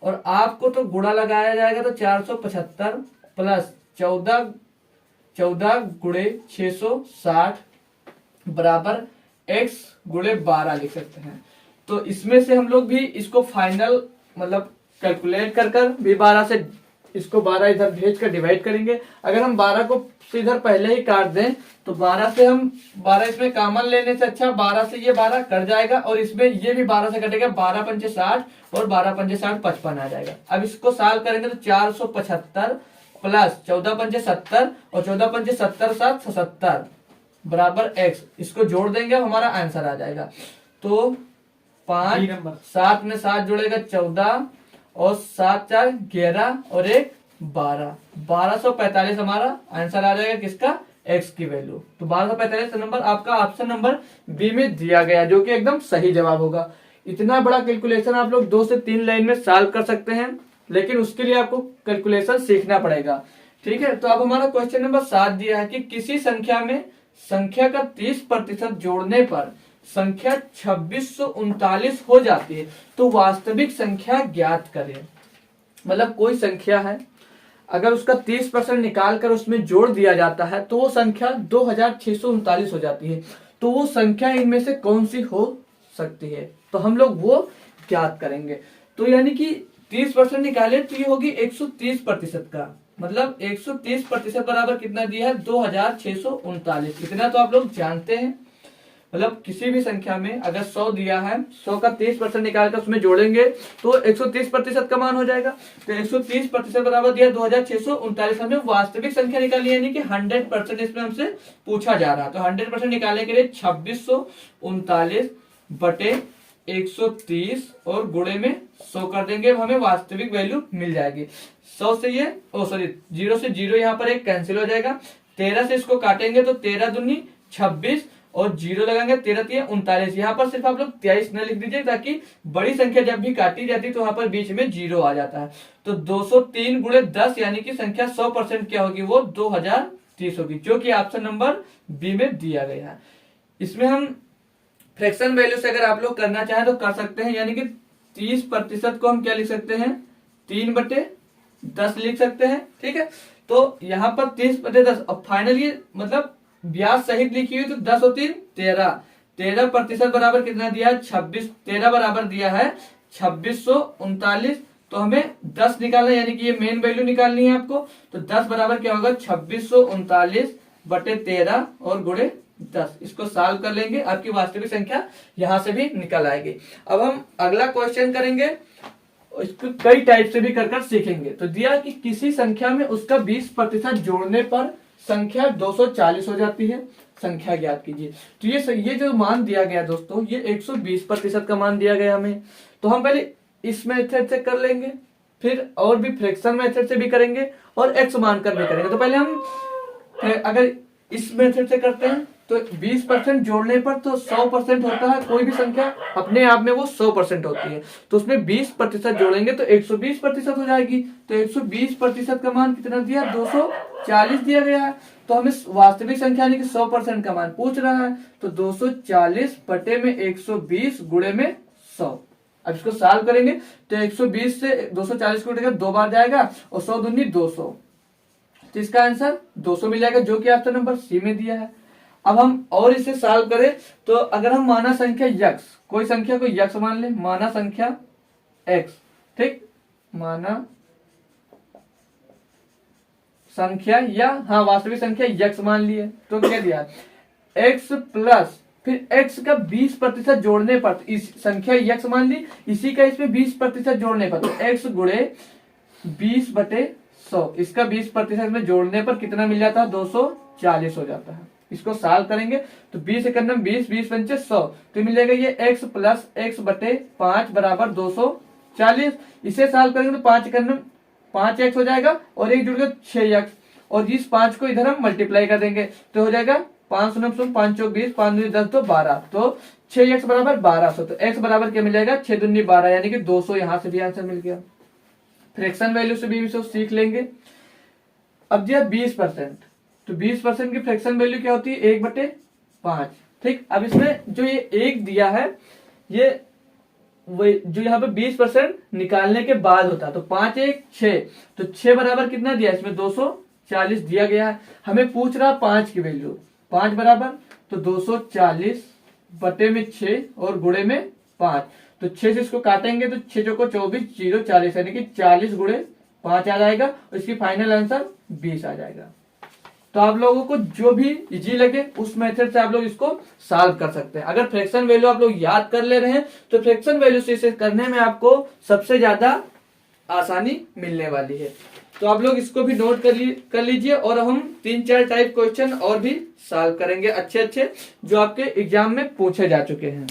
और आपको तो गुणा लगाया जाएगा, तो 475 प्लस 14 गुणे 660 बराबर x गुणे 12 लिख सकते हैं। तो इसमें से हम लोग भी इसको फाइनल मतलब कैलकुलेट कर भी 12 से इसको 12 इधर भेज कर डिवाइड करेंगे। अगर हम 12 को इधर पहले ही काट दें तो 12 से हम 12 इसमें कॉमन लेने से अच्छा 12 से ये 12 कट जाएगा, और इसमें ये भी 12 से कटेगा, 12 पंचे 60 और 12 पंचे 60 55 आ जाएगा। अब इसको सॉल्व करेंगे तो 475 प्लस 14×5 = 70 और 14×5 = 7 77 बराबर x। इसको जोड़ देंगे हमारा आंसर आ जाएगा। तो 5 7 में 7 जुड़ेगा 14 और 7 4 11 और 1 12 1245 हमारा आंसर आ जाएगा किसका, x की वैल्यू। तो 1245 नंबर आपका ऑप्शन नंबर बी में दिया गया, जो कि एकदम सही जवाब होगा। इतना बड़ा कैलकुलेशन आप लोग 2 से 3 लाइन में सॉल्व कर सकते हैं, लेकिन उसके लिए आपको कैलकुलेशन सीखना पड़ेगा। ठीक है, तो अब हमारा क्वेश्चन नंबर 7 दिया है कि किसी संख्या में संख्या का 30% जोड़ने पर संख्या 2639 हो जाती है, तो वास्तविक संख्या ज्ञात करें। मतलब कोई संख्या है, अगर उसका 30% निकाल कर उसमें जोड़ दिया जाता है तो वो संख्या 2639 हो जाती है। तो वो संख्या इनमें से कौन सी हो सकती है, तो हम लोग वो ज्ञात करेंगे। तो यानी कि 30% निकाले तो ये होगी 130% का, मतलब 130% बराबर कितना दिया है, 2639। इतना तो आप लोग जानते हैं। मतलब किसी भी संख्या में अगर 100 दिया है, 100 का 30% निकालकर उसमें जोड़ेंगे तो 130% का मान हो जाएगा। तो 130% बराबर दिया 2639। हमने वास्तविक संख्या निकाली, यानी कि 100% इसमें हमसे पूछा जा रहा है। तो 100% निकालने के लिए 2639 बटे 130 और गुणे में 100 कर देंगे, हमें वास्तविक वैल्यू मिल जाएगी। 100 से ये 0 से 0 यहाँ पर एक कैंसिल हो जाएगा। 13 से इसको काटेंगे तो 13 दूनी 26 और 0 लगाएंगे, 13 3 39। यहाँ पर सिर्फ आप लोग 23 न लिख दीजिए, ताकि बड़ी संख्या जब भी काटी जाती है तो वहां पर बीच में 0 आ जाता है। तो 203 गुणे 10 यानी कि संख्या 100% क्या होगी, वो 2030 होगी, जो कि ऑप्शन नंबर बी में दिया गया है। इसमें हम फ्रैक्शन वैल्यू से अगर आप लोग करना चाहें तो कर सकते हैं, यानी कि 30% को हम क्या लिख सकते हैं, 3/10 लिख सकते हैं। ठीक है, तो यहाँ पर 30/10 और फाइनली मतलब ब्याज सहित लिखी हुई तो 10 और 3 13। 13% बराबर कितना दिया है, 26। 13 बराबर दिया है 2639। तो हमें 10 निकालना, यानी कि ये मेन वैल्यू निकालनी है आपको। तो 10 बराबर क्या होगा, 2639 बटे 13 और गुणे 10। इसको सॉल्व कर लेंगे, आपकी वास्तविक संख्या यहां से भी निकल आएगी। अब हम अगला क्वेश्चन करेंगे, इसको कई टाइप से भी कर सीखेंगे। तो दिया कि किसी संख्या में उसका 20% जोड़ने पर संख्या 240 हो जाती है, संख्या ज्ञात कीजिए। तो ये जो मान दिया गया दोस्तों, ये 120% का मान दिया गया हमें। तो हम पहले इस मेथड से कर लेंगे, फिर और भी फ्रैक्शन मेथड से भी करेंगे और एक्स मानकर भी करेंगे। तो पहले हम अगर इस मेथड से करते हैं तो 20% जोड़ने पर तो 100% होता है, कोई भी संख्या अपने आप में वो 100% होती है। तो उसमें 20% जोड़ेंगे तो 120% हो जाएगी। तो 120% का मान कितना दिया, 240 दिया गया है। तो हमें वास्तविक संख्या यानी कि 100% का मान पूछ रहा है। तो 240 बटे में 120 गुणे में 100। अब इसको सॉल्व करेंगे तो 120 से 240 को 2 बार जाएगा और 100 दूनी 200। तो इसका आंसर 200 मिल जाएगा, जो कि ऑप्शन नंबर सी में दिया है। अब हम और इसे सॉल्व करें तो अगर हम माना संख्या यक्स, कोई संख्या को यक्स मान ले, माना संख्या एक्स, ठीक, माना संख्या या हाँ वास्तविक संख्या यक्स मान लिए, तो क्या दिया, एक्स प्लस फिर x का 20% जोड़ने पर, इस संख्या यक्स मान ली, इसी का इसमें 20% जोड़ने पर, तो x गुणे 20/100, इसका 20% में जोड़ने पर कितना मिल जाता है, 240 हो जाता है। इसको सॉल्व करेंगे तो 20 एकम 20, 20 पंचे 100, तो मिल जाएगा ये x प्लस x बटे 5 बराबर 240। इसे सॉल्व करेंगे तो 5 एकम 5x हो जाएगा और एक जुड़ गया 6x, और इस 5 को इधर हम मल्टीप्लाई कर देंगे तो हो जाएगा 5 5 चौक 20, 5 10 तो 12, तो 6x बराबर 1200। तो x बराबर क्या मिल जाएगा, 6 दूनी 12, यानी कि 200। यहां से भी आंसर मिल गया। फ्रैक्शन वैल्यू से भी सीख लेंगे। अब दिया 20%, तो 20% की फ्रैक्शन वैल्यू क्या होती है, 1/5। ठीक, अब इसमें जो ये 1 दिया है, ये जो यहाँ पे 20% निकालने के बाद होता है, तो 5 1 6, तो 6 बराबर कितना दिया, इसमें 240 दिया गया है। हमें पूछ रहा 5 की वैल्यू, 5 बराबर तो 240 बटे में 6 और गुणे में 5, तो 6 से इसको काटेंगे तो 6 चौको 24, 0 40, यानी कि 40 गुणे 5 आ जाएगा, और इसकी फाइनल आंसर 20 आ जाएगा। तो आप लोगों को जो भी इजी लगे उस मेथड से आप लोग इसको सॉल्व कर सकते हैं। अगर फ्रैक्शन वैल्यू आप लोग याद कर ले रहे हैं तो फ्रैक्शन वैल्यू से इसे करने में आपको सबसे ज्यादा आसानी मिलने वाली है। तो आप लोग इसको भी नोट कर लीजिए और हम 3-4 टाइप क्वेश्चन और भी सॉल्व करेंगे अच्छे अच्छे जो आपके एग्जाम में पूछे जा चुके हैं।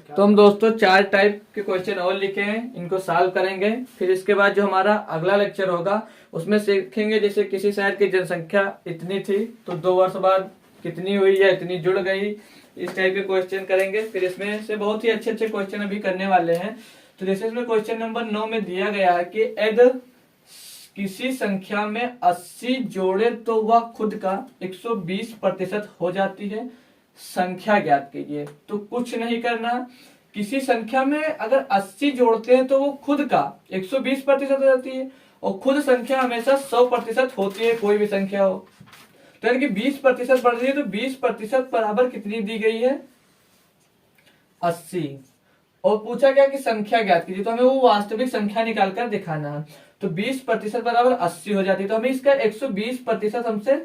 तो हम दोस्तों 4 टाइप के क्वेश्चन और लिखे हैं, इनको सॉल्व करेंगे। फिर इसके बाद जो हमारा अगला लेक्चर होगा उसमें सीखेंगे जैसे किसी शहर की जनसंख्या इतनी थी तो 2 वर्ष बाद कितनी हुई या इतनी जुड़ गई, इस टाइप के क्वेश्चन करेंगे। फिर इसमें से बहुत ही अच्छे अच्छे क्वेश्चन अभी करने वाले हैं। तो जैसे इसमें क्वेश्चन नंबर 9 में दिया गया है कि यदि किसी संख्या में 80 जोड़े तो वह खुद का 120% हो जाती है, संख्या ज्ञात कीजिए। तो कुछ नहीं करना, किसी संख्या में अगर 80 जोड़ते हैं तो वो खुद का 120% हो जाती है और खुद संख्या हमेशा 100% होती है, कोई भी संख्या हो। तो यानी कि 20% बढ़ रही है तो 20% बराबर कितनी दी गई है 80। और पूछा गया कि संख्या ज्ञात कीजिए, तो हमें वो वास्तविक संख्या निकालकर दिखाना है। तो 20% बराबर 80 हो जाती है, तो हमें इसका 120% हमसे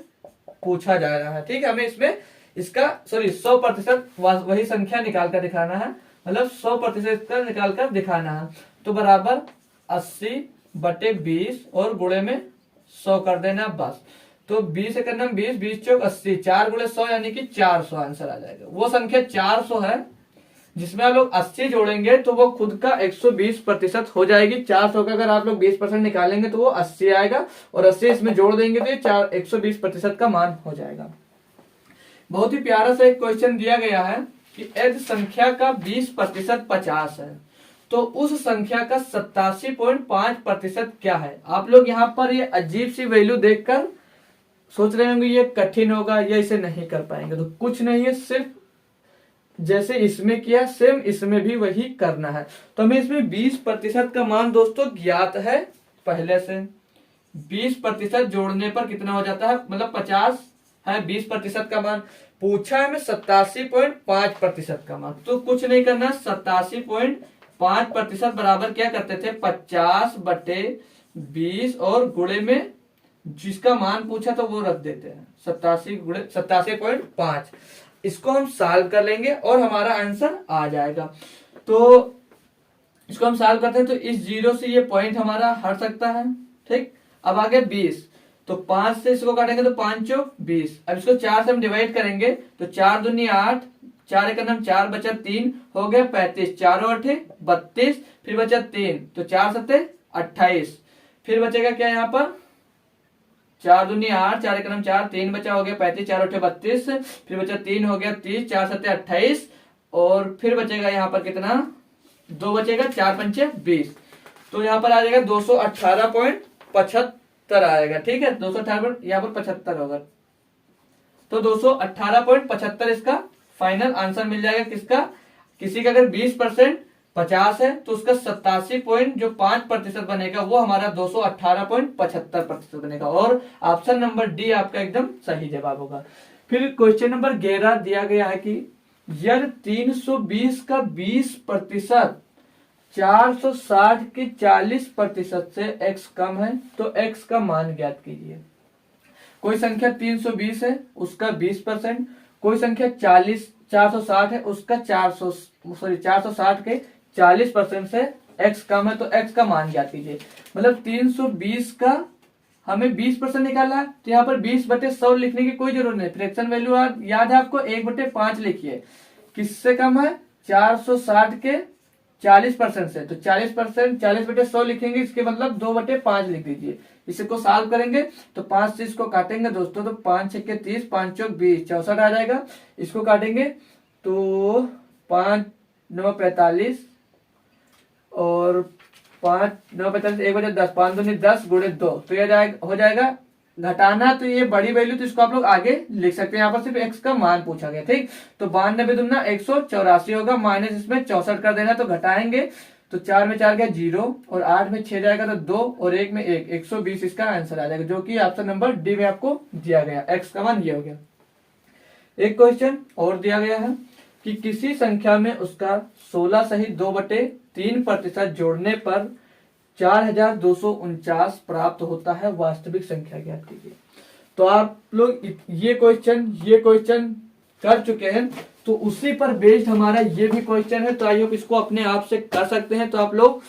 पूछा जा रहा है। ठीक है, हमें इसमें इसका 100% वही संख्या निकाल कर दिखाना है, मतलब 100% का निकाल कर दिखाना है। तो बराबर 80/20 और गुणे में 100 कर देना बस। तो 20 से करना 20, 20 चौक 80, 4 गुणे 100 यानी कि 400 आंसर आ जाएगा। वो संख्या 400 है जिसमें आप लोग 80 जोड़ेंगे तो वो खुद का 120% हो जाएगी। 400 का अगर आप लोग 20% निकालेंगे तो वो 80 आएगा और 80 इसमें जोड़ देंगे तो ये 120% का मान हो जाएगा। बहुत ही प्यारा सा एक क्वेश्चन दिया गया है कि यदि संख्या का 20% 50 है तो उस संख्या का 87.5% क्या है। आप लोग यहाँ पर ये अजीब सी वैल्यू देखकर सोच रहे होंगे ये कठिन होगा या इसे नहीं कर पाएंगे, तो कुछ नहीं है, सिर्फ जैसे इसमें किया सेम इसमें भी वही करना है। तो हमें इसमें 20% का मान दोस्तों ज्ञात है पहले से। 20% जोड़ने पर कितना हो जाता है, मतलब 50 है 20% का मान, पूछा है हमें 87.5% का मान। तो कुछ नहीं करना, 87.5% बराबर क्या करते थे 50/20 और गुणे में जिसका मान पूछा तो वो रख देते हैं 87.5। इसको हम सॉल्व कर लेंगे और हमारा आंसर आ जाएगा। तो इसको हम सॉल्व करते हैं तो इस 0 से ये पॉइंट हमारा हट सकता है। ठीक, अब आगे 20, तो 5 से इसको काटेंगे तो 5 चौक 20। अब इसको 4 से हम डिवाइड करेंगे तो 4 दूनी 8, 4 एक 4 बचा 3 हो गया 35, 4 8 32, फिर बचा 3 तो 4 7 28, फिर बचेगा क्या यहाँ पर 4 दूनी 8, 4 एक 4, 3 बचा हो गया 35, 4 8 32, फिर बचा 3 हो गया 30, 4 7 28 और फिर बचेगा यहाँ पर कितना 2 बचेगा 4 5 20। तो यहाँ पर आ जाएगा 218.75 आएगा। ठीक है, 218 यहाँ पर 75 होगा तो 218.75 इसका फाइनल आंसर मिल जाएगा। किसका, किसी का अगर 20% 50 है तो उसका 87.5% बनेगा, वो हमारा 218.75% बनेगा और ऑप्शन नंबर डी आपका एकदम सही जवाब होगा। फिर क्वेश्चन नंबर 11 दिया गया है कि यदि 320 का 20% 460 के 40% से x कम है तो x का मान ज्ञात कीजिए। कोई संख्या 320 है उसका 20%, कोई संख्या 460 है उसका 460 के 40% से x कम है तो x का मान ज्ञात कीजिए। मतलब 320 का हमें 20% निकालना है तो यहाँ पर 20/100 लिखने की कोई जरूरत नहीं, फ्रैक्शन वैल्यू याद है आपको 1/5 लिखिए। किससे कम है 460 के 40% से, तो 40% 40/100 लिखेंगे, इसके मतलब 2/5 लिख दीजिए। इसको सॉल्व करेंगे तो 5 से इसको काटेंगे दोस्तों तो 5 6 के 30, 5 चौक 20, 64 आ जाएगा। इसको काटेंगे तो 5 9 45 और 5 9 45 1/10, 5 दूनी 10 गुणे 2 तो ये हो जाएगा। घटाना तो ये बड़ी वैल्यू तो इसको आप लोग आगे लिख सकते हैं, यहाँ पर सिर्फ x का मान पूछा गया। ठीक, तो 92 दूना 184 होगा, माइनस इसमें 64 कर देना तो घटाएंगे तो 4 में 4 गया 0 और 8 में 6 जाएगा तो 2 और 1 में 1, 120 इसका आंसर आ जाएगा, जो कि ऑप्शन नंबर डी में आपको दिया गया। x का मान ये हो गया। एक क्वेश्चन और दिया गया है कि किसी संख्या में उसका 16 सही 2/3% जोड़ने पर 4249 प्राप्त होता है, वास्तविक संख्या ज्ञात कीजिए। तो आप लोग ये क्वेश्चन कर चुके हैं तो उसी पर बेस्ड हमारा ये भी क्वेश्चन है, तो आई होप इसको अपने आप से कर सकते हैं। तो आप लोग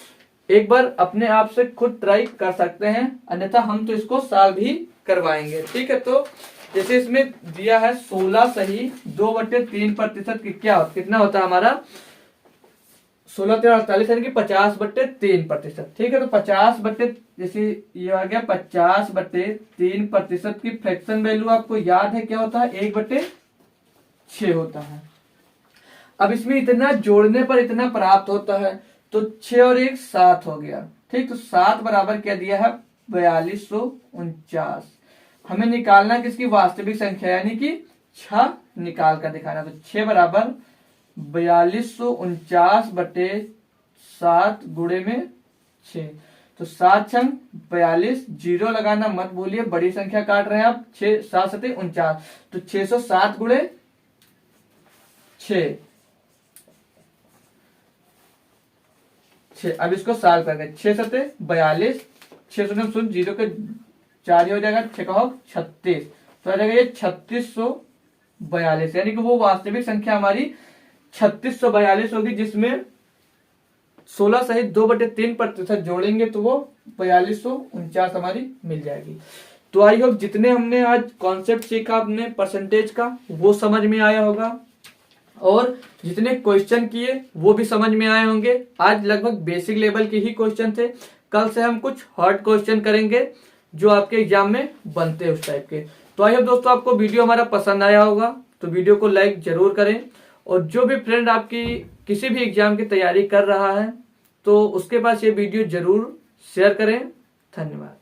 एक बार अपने आप से खुद ट्राई कर सकते हैं, अन्यथा हम तो इसको सॉल्व भी करवाएंगे। ठीक है, तो जैसे इसमें दिया है 16 सही 2/3% कितना होता है हमारा 16×3=48 यानी कि 50/3%। ठीक है, तो 50 जैसे ये आ गया 50/3% की फ्रैक्शन वैल्यू आपको याद है क्या होता है 1/6 होता है। अब इसमें इतना जोड़ने पर इतना प्राप्त होता है, तो 6 और 1 7 हो गया। ठीक, तो 7 बराबर क्या दिया है 4249। हमें निकालना किसकी वास्तविक संख्या यानी कि 6 निकाल कर दिखाना। तो 6 बराबर 4249/7 गुणे में 6, तो 7×6 42, जीरो लगाना मत भूलिए, बड़ी संख्या काट रहे हैं आप। 6 7 7 49, तो 607 गुणे 6। अब इसको सॉल्व करके 6 7 42, 6 0 जीरो के 4 हो जाएगा, 6 का 36, तो आ जाएगा ये 3642, यानी कि वो वास्तविक संख्या हमारी 3642 होगी, जिसमें 16 सहित 2/3% जोड़ेंगे तो वो 4249 हमारी मिल जाएगी। तो आई होप जितने हमने आज कॉन्सेप्ट सीखा अपने परसेंटेज का वो समझ में आया होगा, और जितने क्वेश्चन किए वो भी समझ में आए होंगे। आज लगभग बेसिक लेवल के ही क्वेश्चन थे, कल से हम कुछ हार्ड क्वेश्चन करेंगे जो आपके एग्जाम में बनते हैं उस टाइप के। तो आई होप दोस्तों आपको वीडियो हमारा पसंद आया होगा, तो वीडियो को लाइक जरूर करें, और जो भी फ्रेंड आपकी किसी भी एग्जाम की तैयारी कर रहा है तो उसके पास ये वीडियो जरूर शेयर करें। धन्यवाद।